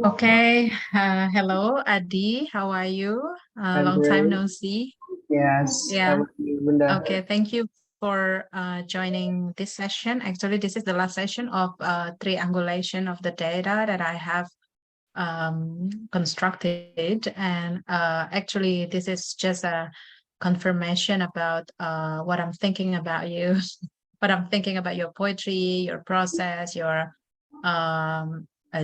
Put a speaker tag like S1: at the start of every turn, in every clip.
S1: Okay. Hello, Adi. How are you?
S2: I'm
S1: Long time
S2: great.
S1: no see.
S2: Yes, how
S1: Yeah.
S2: are you, Linda?
S1: Okay. Thank you for joining this session. Actually, this is the last session of triangulation of the data that I have constructed. And actually, this is just a confirmation about what I'm thinking about you, what I'm thinking about your poetry, your process, your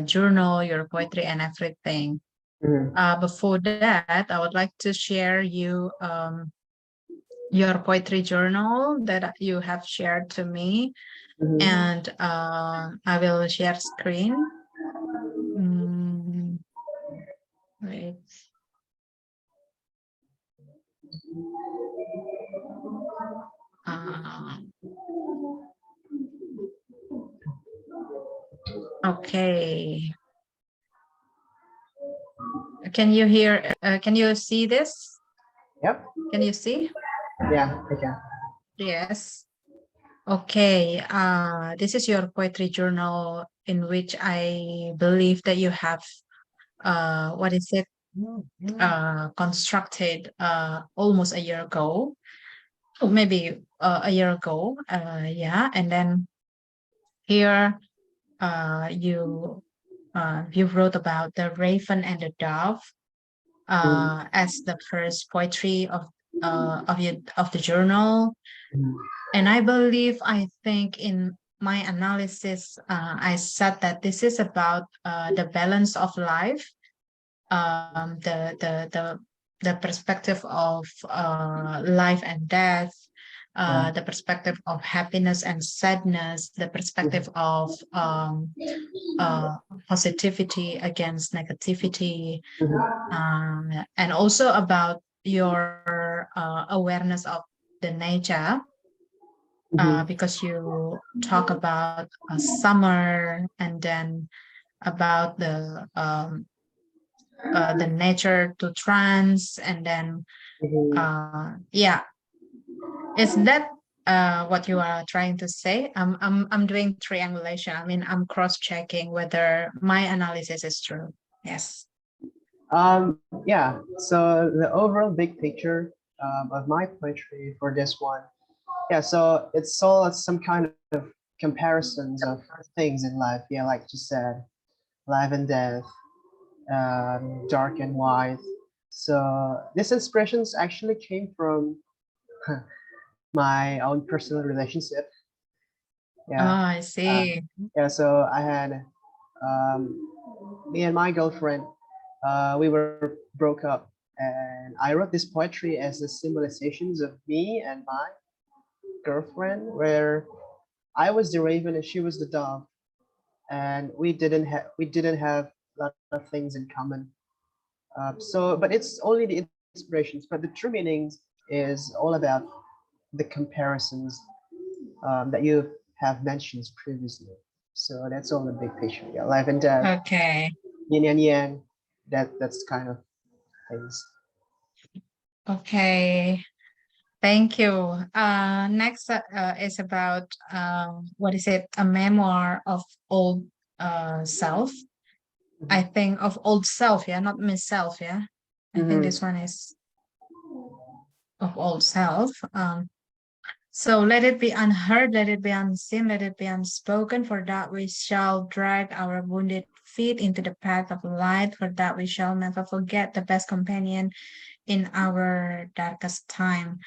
S1: journal, your poetry, and everything.
S2: Mhm,
S1: Before that, I would like to share you your poetry journal that you have shared to me,
S2: mhm.
S1: and I will share screen. Mm, wait. Uh, okay. Can you hear? Can you see this?
S2: Yep.
S1: Can you see?
S2: Yeah, I can.
S1: Yes. Okay. This is your poetry journal in which I believe that you have what is it? Constructed almost a year ago, or maybe a year ago. Yeah, and then here you wrote about the raven and the dove
S2: Mhm,
S1: as the first poetry of the journal.
S2: mhm.
S1: And I think in my analysis, I said that this is about the balance of life, the perspective of life and death,
S2: Yeah.
S1: the perspective of happiness and sadness, the
S2: Mhm,
S1: perspective of uh, positivity against negativity,
S2: mhm,
S1: and also about your awareness of the nature,
S2: mhm,
S1: because you talk about summer and then about the nature to trance, and then
S2: mhm.
S1: yeah, is that what you are trying to say? I'm doing triangulation. I mean, I'm cross checking whether my analysis is true. Yes.
S2: Yeah. So the overall big picture of my poetry for this one, yeah. So it's all some kind of comparisons of things in life. Yeah, like you said, life and death, dark and white. So these inspirations actually came from my own personal relationship.
S1: Oh,
S2: Yeah.
S1: I
S2: Uh,
S1: see.
S2: yeah. So I had me and my girlfriend. We were broke up, and I wrote this poetry as a symbolizations of me and my girlfriend, where I was the raven and she was the dove, and we didn't have a lot of things in common. But it's only the inspirations, but the true meanings is all about the comparisons that you have mentioned previously. So that's all the big picture. Yeah, life and death,
S1: Okay.
S2: yin and yang. That's kind of things.
S1: Okay. Thank you. Next is about what is it? A memoir of old self. I
S2: Mhm.
S1: think of old self, yeah, not myself, yeah. I think
S2: Mhm.
S1: this one is of old self. So let it be unheard, let it be unseen, let it be unspoken. For that we shall drag our wounded feet into the path of light. For that we shall never forget the best companion in our darkest time.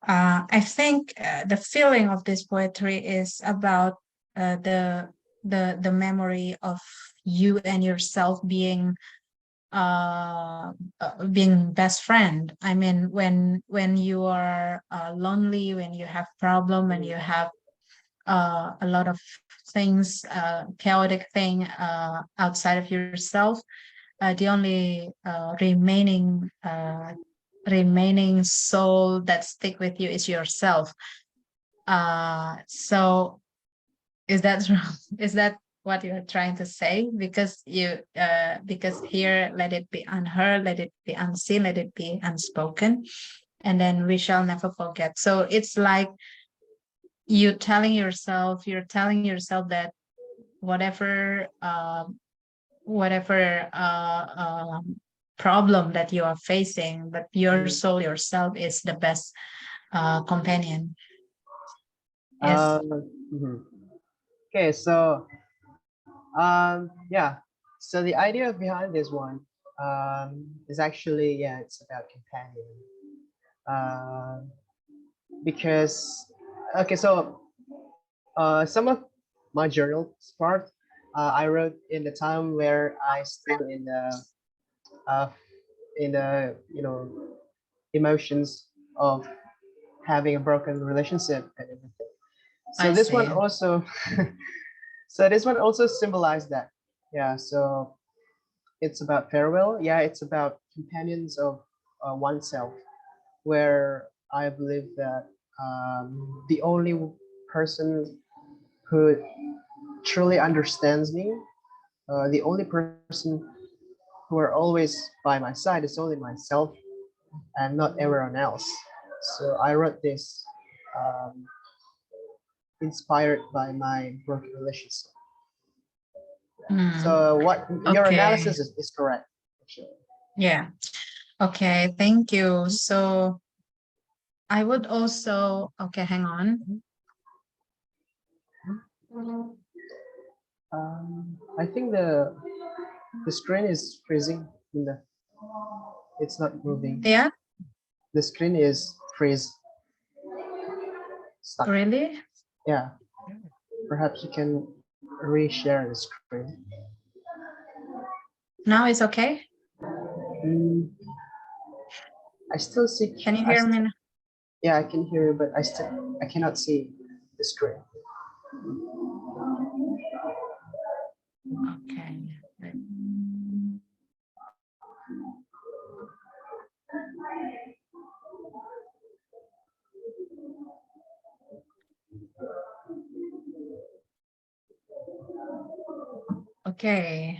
S1: I think the feeling of this poetry is about the memory of you and yourself uh, being best friend. I mean, when you are lonely, when you have problem, when you have a lot of things, chaotic thing outside of yourself, the only remaining soul that stick with you is yourself. So is that wrong? Is that what you're trying to say? Because here, let it be unheard, let it be unseen, let it be unspoken, and then we shall never forget. So it's like you're telling yourself that whatever whatever problem that you are facing, but your
S2: Mhm.
S1: soul yourself is the best companion. Yes,
S2: Mhm. Okay, so yeah, so the idea behind this one is actually, yeah, it's about companion. Um, because okay, so some of my journal part I wrote in the time where I still uh, in the emotions of having a broken relationship and everything. So
S1: I
S2: this one
S1: see.
S2: also, so this one also symbolized that. Yeah, so it's about farewell. Yeah, it's about companions of oneself, where I believe that the only person who truly understands me, the only person who are always by my side is only myself and not everyone else. So I wrote this um, inspired by my broken relationship.
S1: Mm,
S2: So what your
S1: okay.
S2: analysis is correct. Actually.
S1: Yeah. Okay. Thank you. So I would also, okay, hang on.
S2: I think the screen is freezing. In the, it's not moving.
S1: Yeah,
S2: The screen is freeze stuck.
S1: really?
S2: Yeah, perhaps you can reshare the screen.
S1: Now it's okay?
S2: Mm, I still see.
S1: Can you hear me now?
S2: Yeah, I can hear you, but I cannot see the screen.
S1: Okay. Okay.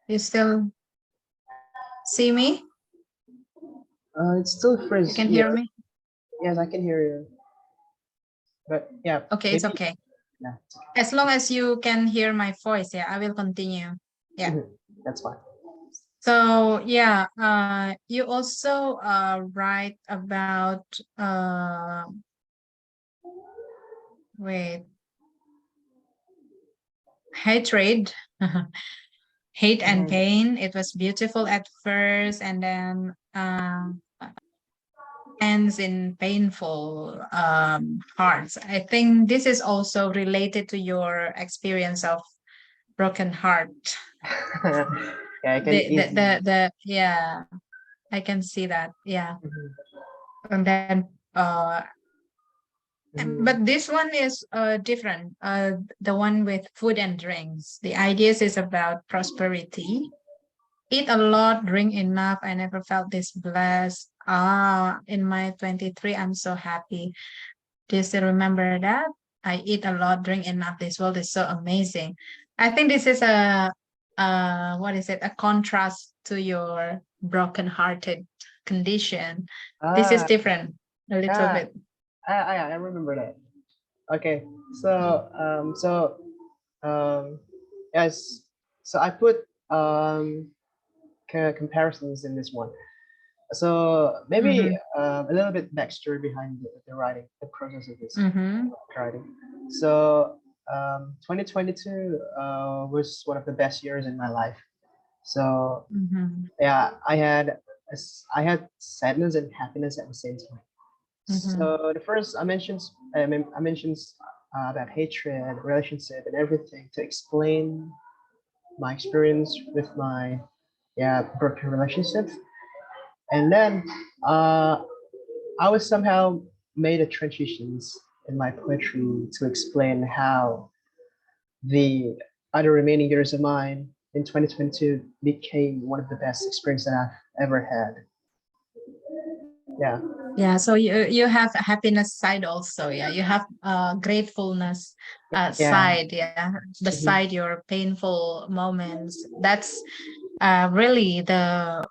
S1: You still see me?
S2: It's still
S1: You
S2: freeze
S1: can
S2: here.
S1: hear me?
S2: Yes, I can hear you. But yeah,
S1: Okay, it's
S2: maybe
S1: okay.
S2: yeah,
S1: As long as you can hear my voice, yeah, I will continue. Yeah.
S2: that's fine.
S1: So yeah, you also write about wait, hatred, hate and
S2: Mhm.
S1: pain. It was beautiful at first, and then ends in painful hearts. I think this is also related to your experience of broken heart.
S2: Yeah, I can easily.
S1: Yeah, I can see that. Yeah.
S2: Mhm,
S1: And then
S2: mhm.
S1: but this one is different. The one with food and drinks. The ideas is about prosperity. Eat a lot, drink enough. I never felt this blessed. In my 23, I'm so happy. Do you still remember that? I eat a lot, drink enough. This world is so amazing. I think this is a what is it? A contrast to your broken-hearted condition. This is
S2: Ah,
S1: different a little
S2: yeah,
S1: bit.
S2: I remember that. Okay, so um, yes, so I put comparisons in this one. So maybe
S1: Mm-hmm.
S2: a little bit backstory behind the writing, the process of this
S1: Mm-hmm.
S2: writing. So 2022 was one of the best years in my life. So
S1: Mm-hmm.
S2: yeah, I had sadness and happiness at the same time.
S1: Mm-hmm.
S2: So the first I mentioned about hatred, relationship, and everything to explain my experience with my broken relationships, and then uh, I was somehow made a transitions in my poetry to explain how the other remaining years of mine in 2022 became one of the best experiences that I've ever had. Yeah.
S1: Yeah, so you have a happiness side also. Yeah, you have gratefulness
S2: Yeah.
S1: side. Yeah,
S2: Mhm.
S1: beside your painful moments. That's really the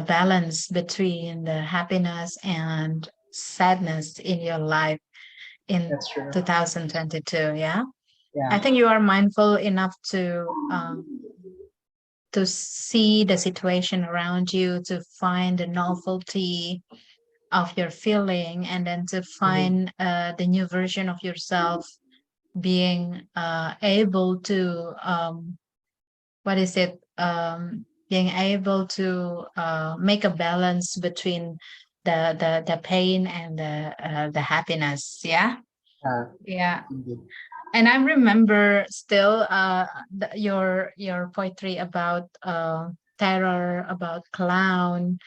S1: balance between the happiness and sadness in your life in
S2: That's true.
S1: 2022. Yeah, I
S2: Yeah.
S1: think you are mindful enough to to see the situation around you, to find the novelty of your feeling, and then to
S2: Mhm.
S1: find the new version of yourself, being able to what is it being able to make a balance between the pain and the happiness. Yeah.
S2: Yeah,
S1: Yeah.
S2: indeed.
S1: And I remember still your poetry about terror, about clown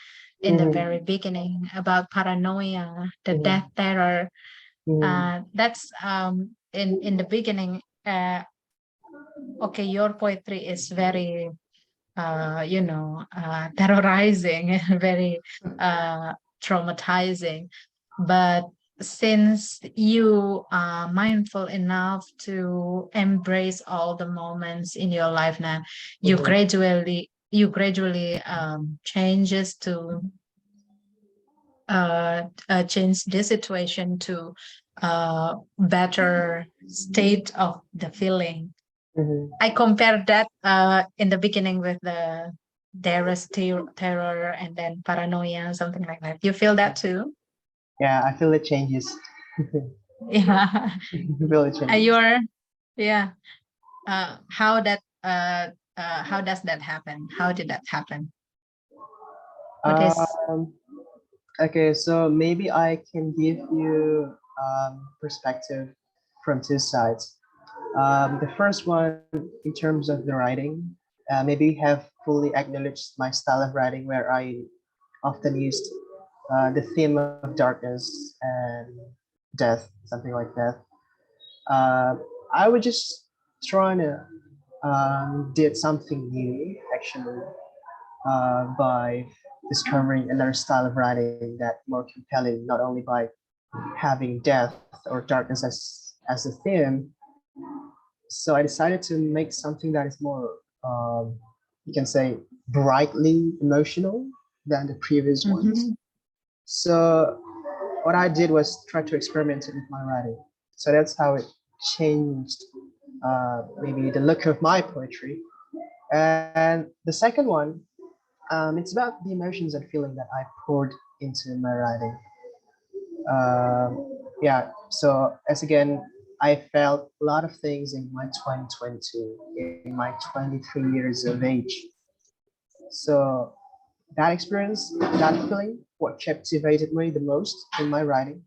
S1: in the
S2: Mhm.
S1: very beginning, about paranoia, the death
S2: Mhm.
S1: terror.
S2: Mhm.
S1: That's in the beginning. Okay, your poetry is very terrorizing, very traumatizing. But since you are mindful enough to embrace all the moments in your life now,
S2: Mhm.
S1: you gradually changes to change this situation to better state of the feeling.
S2: Mhm.
S1: I compared that in the beginning with the Dara's terror and then paranoia, something like that. You feel that too?
S2: Yeah, I feel it changes.
S1: Yeah.
S2: I feel it changes.
S1: You're, yeah. How does that happen? How did that happen? What is,
S2: Um, okay, so maybe I can give you perspective from two sides. The first one, in terms of the writing, maybe have fully acknowledged my style of writing where I often used the theme of darkness and death, something like that. Uh, I was just trying to did something new actually by discovering another style of writing that more compelling, not only by having death or darkness as a theme. So I decided to make something that is more, you can say, brightly emotional than the previous ones.
S1: Mhm.
S2: So what I did was try to experiment with my writing. So that's how it changed maybe the look of my poetry. And the second one, it's about the emotions and feeling that I poured into my writing. Yeah, so as again, I felt a lot of things in my 2022, in my 23 years of age. So that experience, that feeling, what captivated me the most in my writing.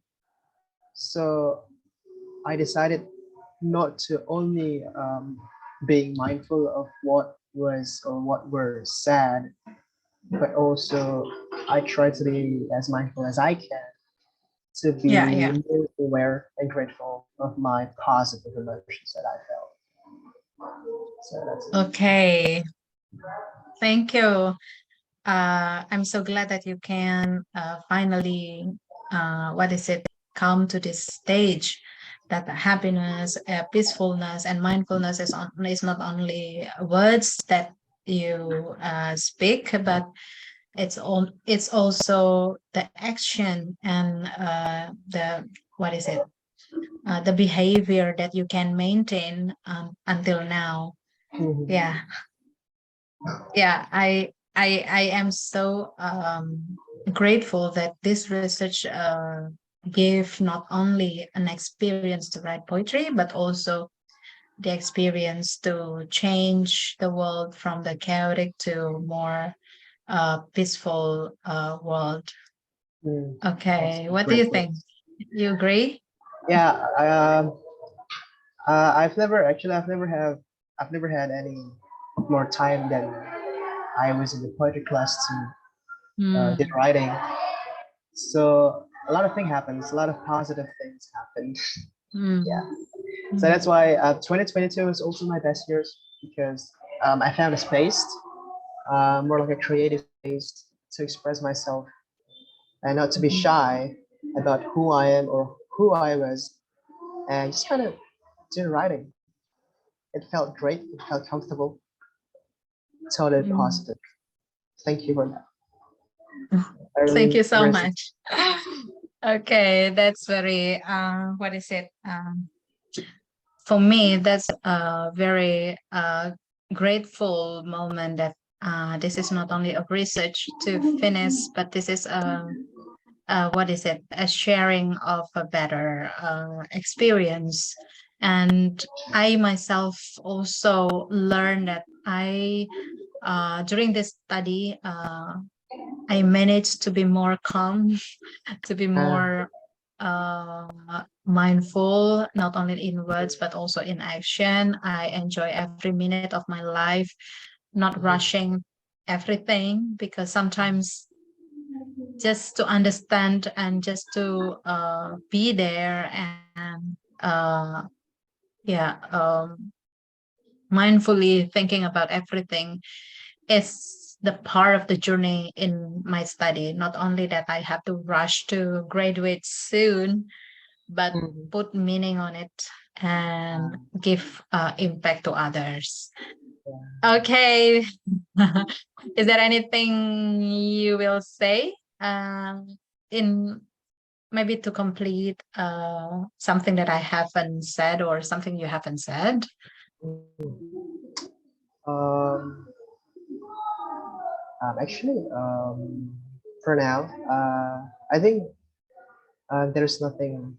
S2: So I decided not to only being mindful of what was or what were sad, but also I try to be as mindful as I can to
S1: Yeah,
S2: be
S1: yeah.
S2: more aware and grateful of my positive emotions that I felt. So that's it.
S1: Okay. Thank you. I'm so glad that you can finally, what is it, come to this stage that the happiness, peacefulness, and mindfulness is not only words that you speak, but it's also the action and the what is it, the behavior that you can maintain until now.
S2: Mhm.
S1: Yeah. Yeah, I am so grateful that this research gave not only an experience to write poetry, but also the experience to change the world from the chaotic to more peaceful world.
S2: Mm. That's
S1: Okay, what do you
S2: grateful.
S1: think? You agree?
S2: Yeah, I've never had any more time than I was in the poetry class to did
S1: Mm,
S2: writing. So a lot of things happens, a lot of positive things happen. Yeah.
S1: mm,
S2: So
S1: mm,
S2: that's why 2022 is also my best years because I found a space, more like a creative space to express myself and not to be
S1: mhm,
S2: shy about who I am or who I was, and just kind of do writing. It felt great. It felt comfortable. Totally
S1: mm.
S2: positive. Thank you for that. I
S1: Thank
S2: really
S1: you so
S2: appreciate.
S1: much. Okay, that's very what is it? For me, that's a very grateful moment that This is not only a research to finish, but this is what is it? A sharing of a better experience. And I myself also learned that during this study, I managed to be more calm, to be
S2: Uh,
S1: more mindful, not only in words, but also in action. I enjoy every minute of my life, not
S2: mhm,
S1: rushing everything, because sometimes just to understand and just to be there and yeah, mindfully thinking about everything is the part of the journey in my study. Not only that I have to rush to graduate soon, but
S2: mhm.
S1: put meaning on it and
S2: Uh,
S1: give impact to others.
S2: yeah.
S1: Okay. Is there anything you will say in maybe to complete something that I haven't said or something you haven't said?
S2: Um, Actually, for now, I think there's nothing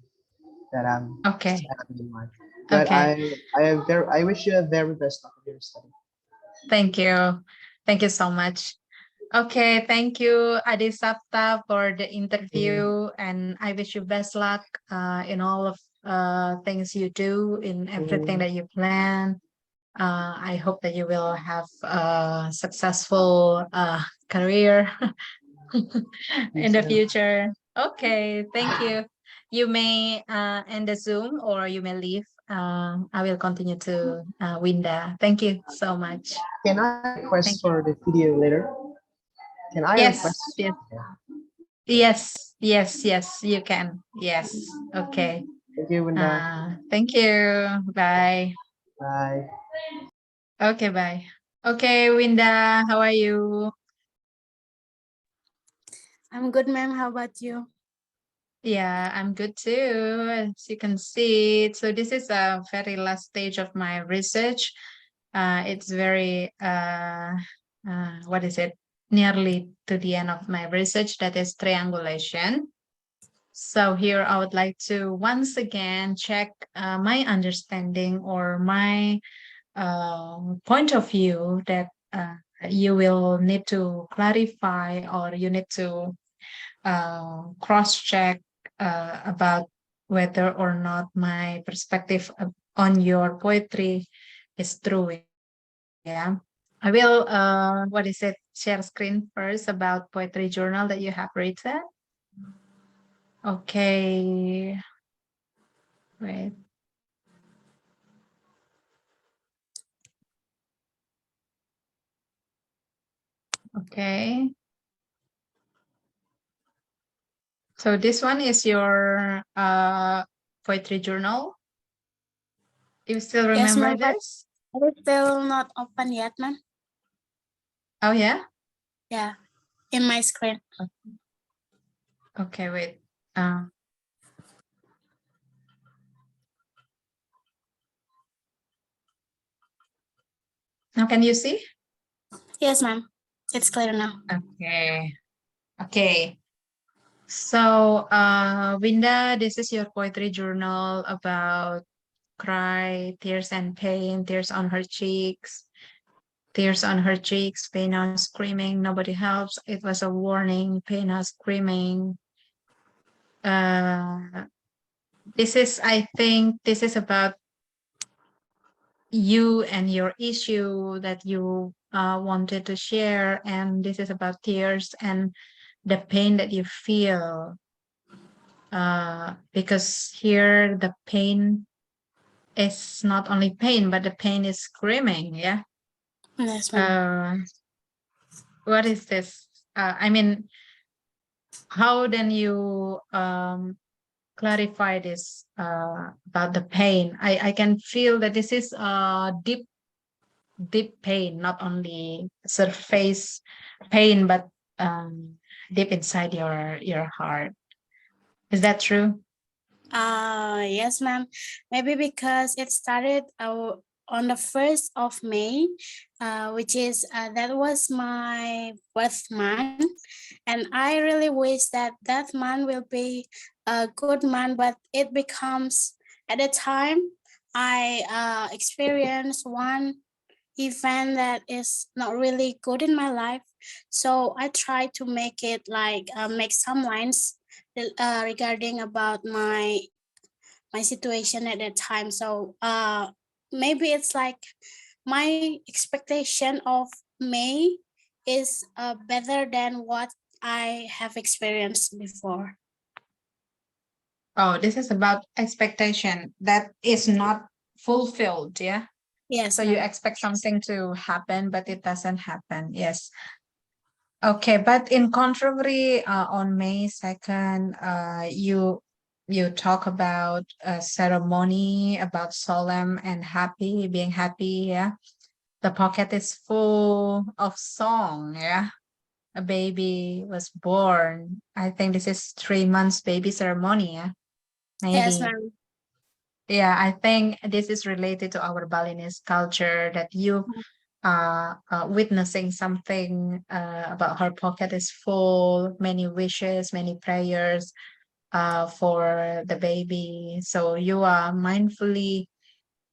S2: that I'm
S1: Okay.
S2: having in mind. But
S1: Okay.
S2: I wish you a very best luck in your study.
S1: Thank you. Thank you so much. Okay, thank you, Adi Sapta, for the
S2: Mm,
S1: interview, and I wish you best luck in all of things you do, in everything
S2: mm,
S1: that you plan. I hope that you will have a successful career
S2: you
S1: in the
S2: too.
S1: future. Okay, thank you. You may end the Zoom or you may leave. I will continue to Winda. Thank you so much.
S2: Can I request
S1: Thank you.
S2: for the video later? Can I request?
S1: Yes, yes,
S2: Yeah.
S1: yes, yes, yes, you can. Yes. Okay.
S2: Thank you, Winda.
S1: Thank you. Bye.
S2: Bye.
S1: Okay, bye. Okay, Winda, how are you?
S3: I'm good, ma'am. How about you?
S1: Yeah, I'm good too, as you can see. So this is a very last stage of my research. It's very what is it? Nearly to the end of my research, that is triangulation. So here I would like to once again check my understanding or my point of view that you will need to clarify or you need to cross check about whether or not my perspective on your poetry is true. Yeah. I will, what is it, share screen first about poetry journal that you have written. Okay. Wait. Okay. So this one is your poetry journal. You still
S3: Yes,
S1: remember
S3: ma'am, but
S1: this?
S3: it's still not open yet, ma'am.
S1: Oh yeah.
S3: Yeah, in my screen.
S1: Okay. Wait. Uh, now can you see?
S3: Yes, ma'am. It's clear now.
S1: Okay. Okay. So, Winda, this is your poetry journal about cry, tears and pain, tears on her cheeks, tears on her cheeks, pain on screaming, nobody helps. It was a warning, pain on screaming. Uh, this is, I think, this is about you and your issue that you wanted to share, and this is about tears and the pain that you feel. Because here the pain is not only pain, but the pain is screaming. Yeah.
S3: Yes, ma'am.
S1: Uh, what is this? I mean, how then you clarify this about the pain? I can feel that this is deep, deep pain, not only surface pain, but deep inside your heart. Is that true?
S3: Yes, ma'am. Maybe because it started on the 1st of May, which is that was my birth month, and I really wish that that month will be a good month, but it becomes at the time I experienced one event that is not really good in my life. So I try to make it like make some lines regarding about my situation at that time. So maybe it's like my expectation of May is better than what I have experienced before.
S1: Oh, this is about expectation that is not fulfilled, yeah?
S3: Yes,
S1: So you
S3: ma'am.
S1: expect something to happen, but it doesn't happen. Yes. Okay, but in contrary, on May 2nd, you talk about a ceremony, about solemn and happy, being happy, yeah. The pocket is full of song, yeah. A baby was born. I think this is 3 months baby ceremony, yeah.
S3: Yes,
S1: Maybe.
S3: ma'am.
S1: Yeah, I think this is related to our Balinese culture that you witnessing something about her pocket is full, many wishes, many prayers for the baby. So you are mindfully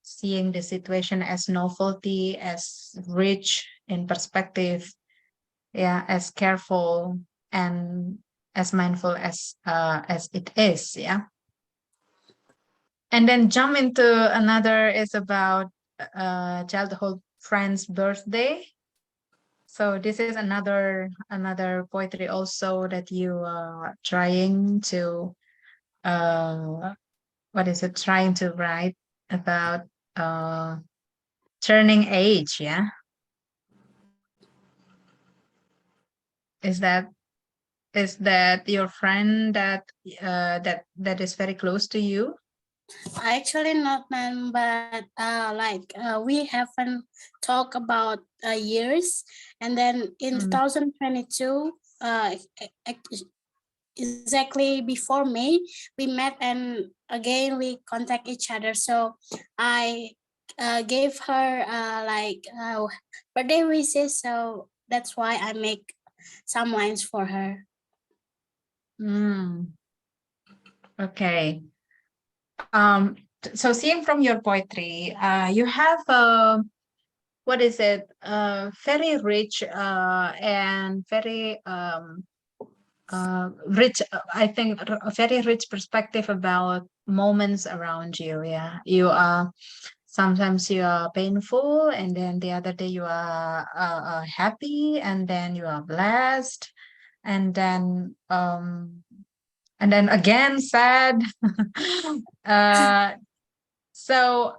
S1: seeing the situation as novelty, as rich in perspective, yeah, as careful and as mindful as it is, yeah. And then jump into another is about childhood friend's birthday. So this is another poetry also that you are trying to what is it trying to write about uh turning age, yeah? Is that is that your friend that is very close to you?
S3: Actually, not, ma'am, but like we haven't talked about years, and then in
S1: Mm.
S3: 2022, exactly before May, we met and again we contact each other. So I gave her birthday wishes. So that's why I make some lines for her.
S1: Mm. Okay. So seeing from your poetry, you have what is it? Very rich and very rich. I think a very rich perspective about moments around you. Yeah, you are sometimes you are painful, and then the other day you are happy, and then you are blessed, and then again sad. uh, so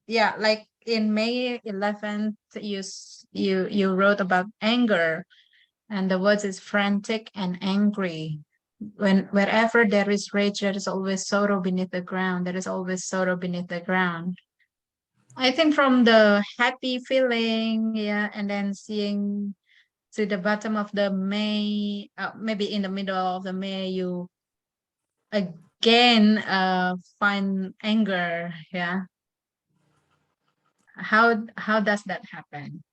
S1: yeah, like in May 11th, you wrote about anger, and the words is frantic and angry. When wherever there is rage, there is always sorrow beneath the ground. There is always sorrow beneath the ground. I think from the happy feeling, yeah, and then seeing to the bottom of the May, maybe in the middle of the May, you again find anger, yeah. How does that happen?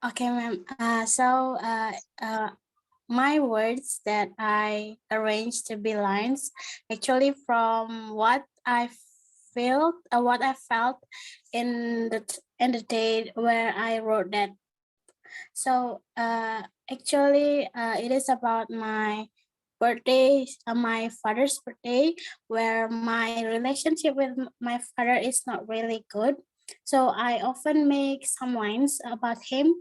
S3: Okay, ma'am. My words that I arranged to be lines actually from what I felt in the day where I wrote that. So actually, it is about my birthday, my father's birthday, where my relationship with my father is not really good. So I often make some lines about him,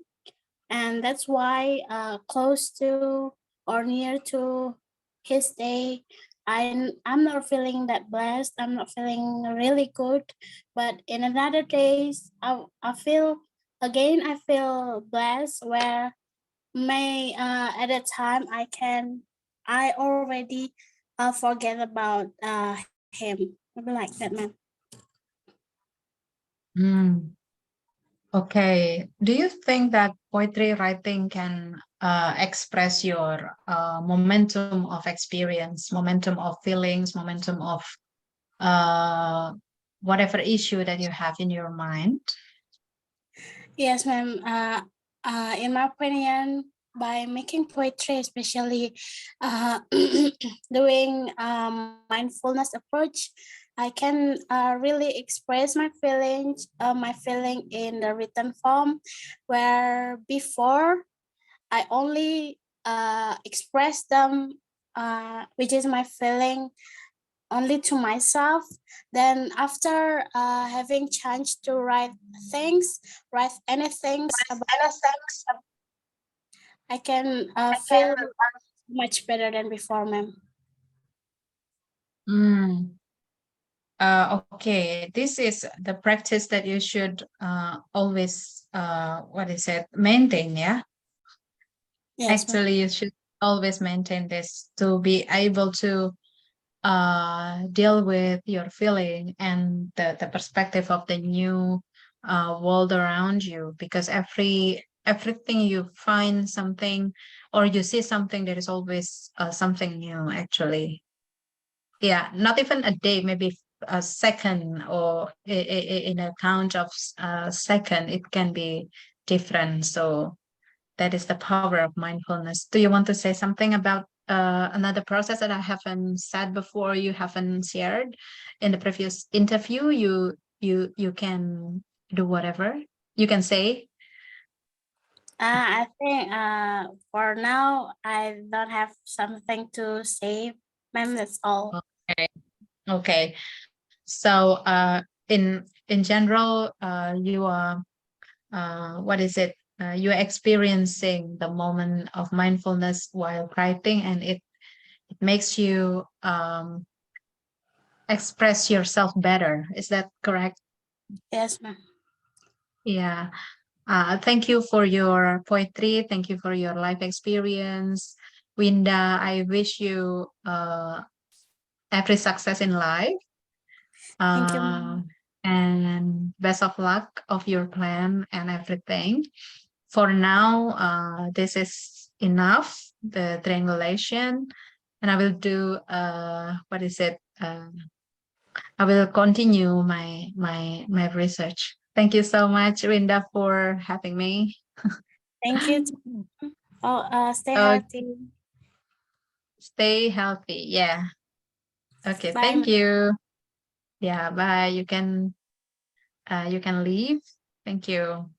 S3: and that's why close to or near to his day, I'm not feeling that blessed. I'm not feeling really good. But in another days, I feel again. I feel blessed where may at that time I already forget about him. Maybe like that, man.
S1: Hmm. Okay. Do you think that poetry writing can express your momentum of experience, momentum of feelings, momentum of uh, whatever issue that you have in your mind?
S3: Yes, ma'am. In my opinion, by making poetry, especially doing mindfulness approach, I can really express my feeling in the written form, where before I only express them, which is my feeling, only to myself. Then after having chance to write anything about, I can feel much better than before, ma'am.
S1: Mm. Okay, this is the practice that you should always, what is it, maintain, yeah?
S3: Yes, ma'am.
S1: Actually, you should always maintain this to be able to deal with your feeling and the perspective of the new world around you, because everything you find something or you see something, there is always something new actually. Yeah, not even a day, maybe a second, or in a count of a second, it can be different. So that is the power of mindfulness. Do you want to say something about another process that I haven't said before, you haven't shared in the previous interview? You can do whatever you can say.
S3: I think for now I don't have something to say, ma'am. That's all.
S1: Okay. Okay. So in general, you are what is it? You are experiencing the moment of mindfulness while writing, and it makes you express yourself better. Is that correct?
S3: Yes, ma'am.
S1: Yeah. Thank you for your poetry. Thank you for your life experience. Winda, I wish you every success in life,
S3: Thank you,
S1: uh,
S3: ma'am.
S1: and best of luck of your plan and everything. For now, this is enough, the triangulation, and I will do, what is it? I will continue my research. Thank you so much, Rinda, for having me.
S3: Thank you. Oh, stay
S1: Oh,
S3: healthy.
S1: stay healthy. Yeah. Okay.
S3: Bye,
S1: Thank
S3: ma'am.
S1: you. Yeah. Bye. You can leave. Thank you.